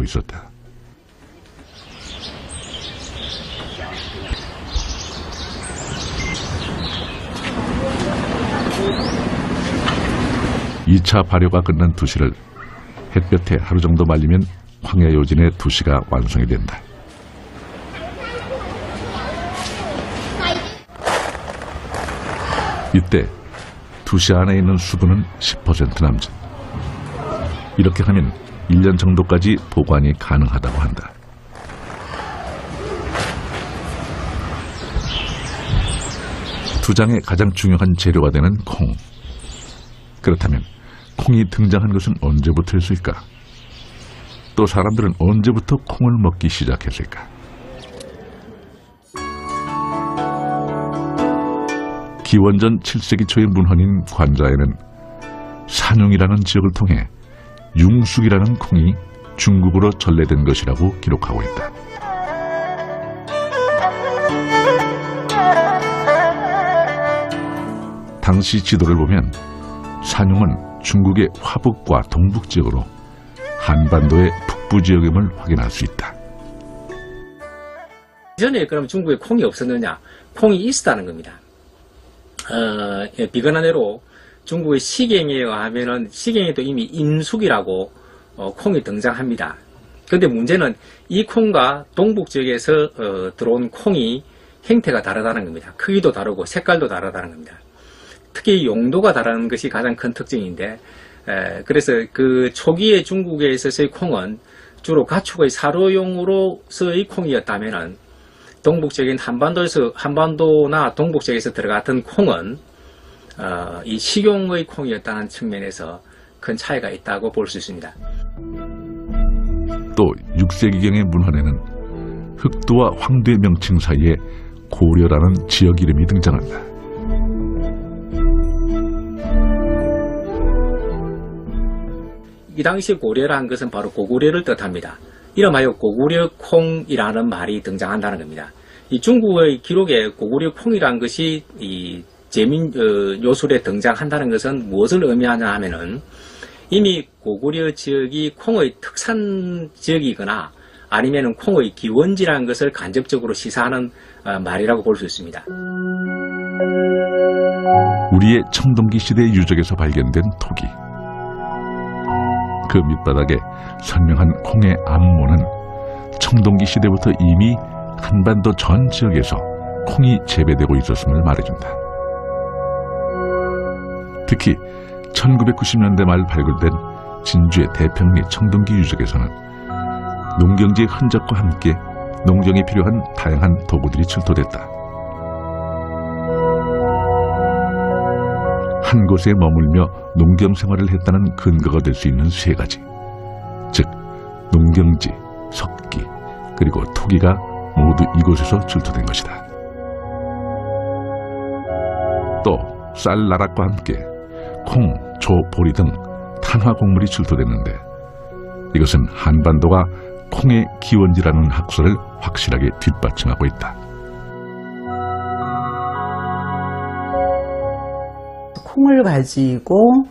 있었다. 이 차 발효가 끝난 두시를 햇볕에 하루 정도 말리면 황야요진의 두시가 완성이 된다. 이때 두시 안에 있는 수분은 10% 남짓. 이렇게 하면 1년 정도까지 보관이 가능하다고 한다. 두장의 가장 중요한 재료가 되는 콩. 그렇다면 콩이 등장한 것은 언제부터였을까? 또 사람들은 언제부터 콩을 먹기 시작했을까? 기원전 7세기 초의 문헌인 관자에는 산용이라는 지역을 통해 융숙이라는 콩이 중국으로 전래된 것이라고 기록하고 있다. 당시 지도를 보면 산용은 중국의 화북과 동북 지역으로 한반도의 북부 지역임을 확인할 수 있다. 전에 그럼 중국에 콩이 없었느냐? 콩이 있었다는 겁니다. 비근한대로 중국의 시경에 의하면은 시경에도 이미 임숙이라고 콩이 등장합니다. 그런데 문제는 이 콩과 동북 지역에서 들어온 콩이 형태가 다르다는 겁니다. 크기도 다르고 색깔도 다르다는 겁니다. 특히 용도가 다른 것이 가장 큰 특징인데, 그래서 그 초기에 중국에 있어서의 콩은 주로 가축의 사료용으로서의 콩이었다면은 동북적인 한반도나 동북 지역에서 들어갔던 콩은 이 식용의 콩이었다는 측면에서 큰 차이가 있다고 볼 수 있습니다. 또 6세기경의 문헌에는 흑두와 황두의 명칭 사이에 고려라는 지역 이름이 등장한다. 이 당시 고려라는 것은 바로 고구려를 뜻합니다. 이름하여 고구려콩이라는 말이 등장한다는 겁니다. 이 중국의 기록에 고구려콩이라는 것이 이 제민 요술에 등장한다는 것은 무엇을 의미하냐 하면은 이미 고구려 지역이 콩의 특산 지역이거나 아니면은 콩의 기원지라는 것을 간접적으로 시사하는 말이라고 볼 수 있습니다. 우리의 청동기 시대 유적에서 발견된 토기. 그 밑바닥에 선명한 콩의 암모는 청동기 시대부터 이미 한반도 전 지역에서 콩이 재배되고 있었음을 말해준다. 특히 1990년대 말 발굴된 진주의 대평리 청동기 유적에서는 농경지의 흔적과 함께 농경에 필요한 다양한 도구들이 출토됐다. 한 곳에 머물며 농경 생활을 했다는 근거가 될 수 있는 세 가지. 즉, 농경지, 석기, 그리고 토기가 모두 이곳에서 출토된 것이다. 또 쌀 나락과 함께 콩, 조, 보리 등 탄화 곡물이 출토됐는데 이것은 한반도가 콩의 기원지라는 학설을 확실하게 뒷받침하고 있다. 콩을 가지고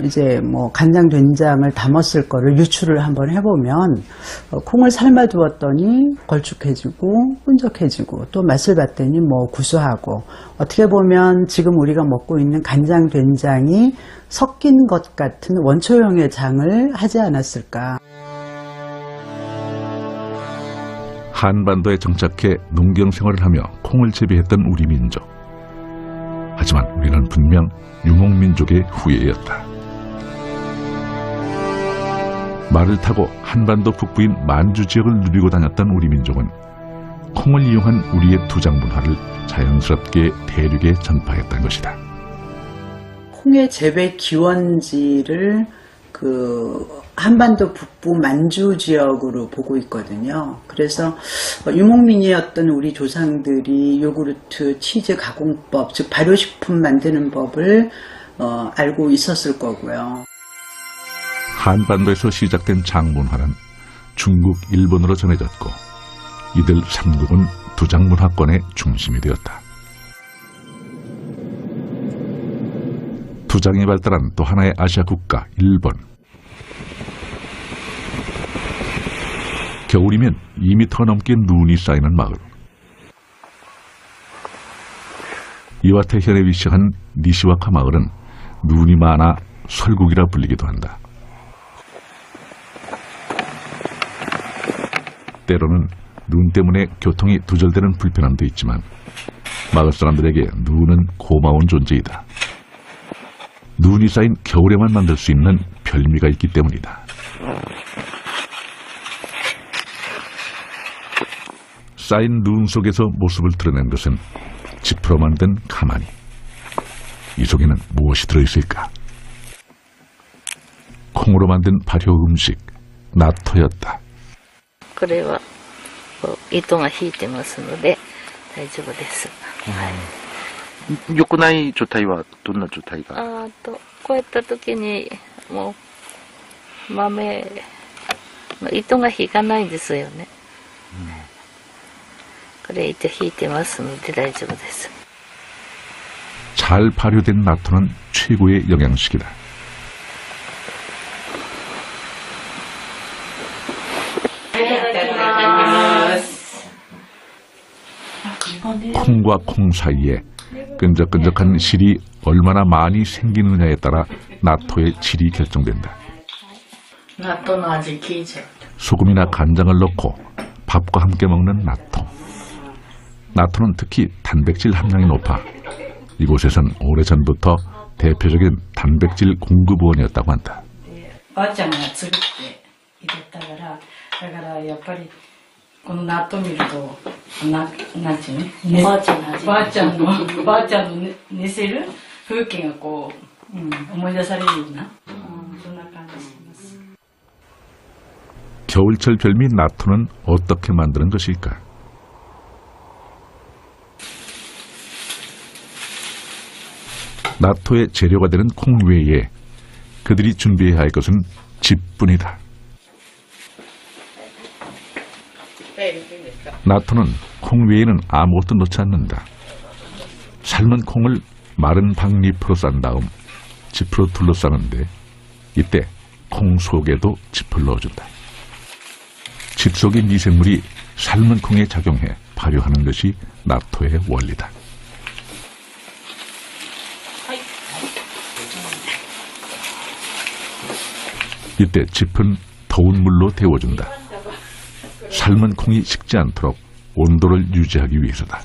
이제 뭐 간장 된장을 담았을 거를 유추를 한번 해보면 콩을 삶아 두었더니 걸쭉해지고 끈적해지고 또 맛을 봤더니 뭐 구수하고 어떻게 보면 지금 우리가 먹고 있는 간장 된장이 섞인 것 같은 원초형의 장을 하지 않았을까. 한반도에 정착해 농경 생활을 하며 콩을 재배했던 우리 민족. 하지만 우리는 분명 유목민족의 후예였다. 말을 타고 한반도 북부인 만주 지역을 누비고 다녔던 우리 민족은 콩을 이용한 우리의 두장 문화를 자연스럽게 대륙에 전파했던 것이다. 콩의 재배 기원지를 한반도 북부 만주 지역으로 보고 있거든요. 그래서 유목민이었던 우리 조상들이 요구르트, 치즈 가공법, 즉 발효식품 만드는 법을 알고 있었을 거고요. 한반도에서 시작된 장문화는 중국, 일본으로 전해졌고 이들 삼국은 두장문화권의 중심이 되었다. 두장이 발달한 또 하나의 아시아 국가 일본. 겨울이면 2미터가 넘게 눈이 쌓이는 마을. 이와테 현에 위치한 니시와카 마을은 눈이 많아 설국이라 불리기도 한다. 때로는 눈 때문에 교통이 두절되는 불편함도 있지만 마을 사람들에게 눈은 고마운 존재이다. 눈이 쌓인 겨울에만 만들 수 있는 별미가 있기 때문이다. 쌓인 눈 속에서 모습을 드러낸 것은 지프로 만든 가마니. 이 속에는 무엇이 들어있을까? 콩으로 만든 발효 음식, 나토였다. これはこう糸が引いてますので大丈夫です。良くない状態はどんな状態が？こうやった時にもう豆の糸が引かないんですよね。これ糸引いてますので大丈夫です。 잘 발효된 나토는 최고의 영양식이다. 콩과 콩 사이에 끈적끈적한 실이 얼마나 많이 생기느냐에 따라 나토의 질이 결정된다. 納豆の味聞いちゃう。 소금이나 간장을 넣고 밥과 함께 먹는 나토. 나토는 특히 단백질 함량이 높아 이곳에선 오래전부터 대표적인 단백질 공급원이었다고 한다. ばあちゃんが作って入れたからだからやっぱりこの納豆見るとなんていうの、ばあちゃんの味。ばあちゃんの寝せる風景がこう、思い出されるような、そんな感じします。 겨울철 별미 나토는 어떻게 만드는 것일까? 나토의 재료가 되는 콩 외에 그들이 준비해야 할 것은 짚뿐이다. 나토는 콩 외에는 아무것도 넣지 않는다. 삶은 콩을 마른 박잎으로 싼 다음 짚으로 둘러싸는데 이때 콩 속에도 짚을 넣어준다. 짚 속의 미생물이 삶은 콩에 작용해 발효하는 것이 나토의 원리다. 이때 짚은 더운 물로 데워준다. 삶은 콩이 식지 않도록 온도를 유지하기 위해서다.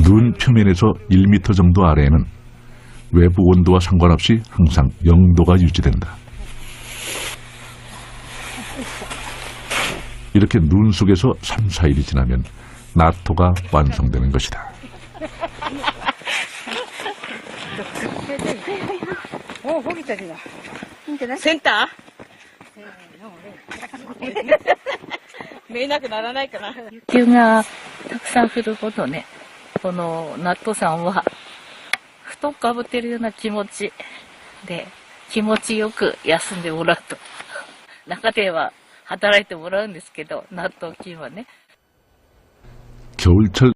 눈 표면에서 1m 정도 아래에는 외부 온도와 상관없이 항상 0도가 유지된다. 이렇게 눈 속에서 3, 4일이 지나면 나토가 완성되는 것이다. 센터? 見えなくならないかな。雪がたくさん降るほどね、この納豆さんは布団かぶってるような気持ちで気持ちよく休んでもらうと。中では働いてもらうんですけど、納豆菌はね。 겨울철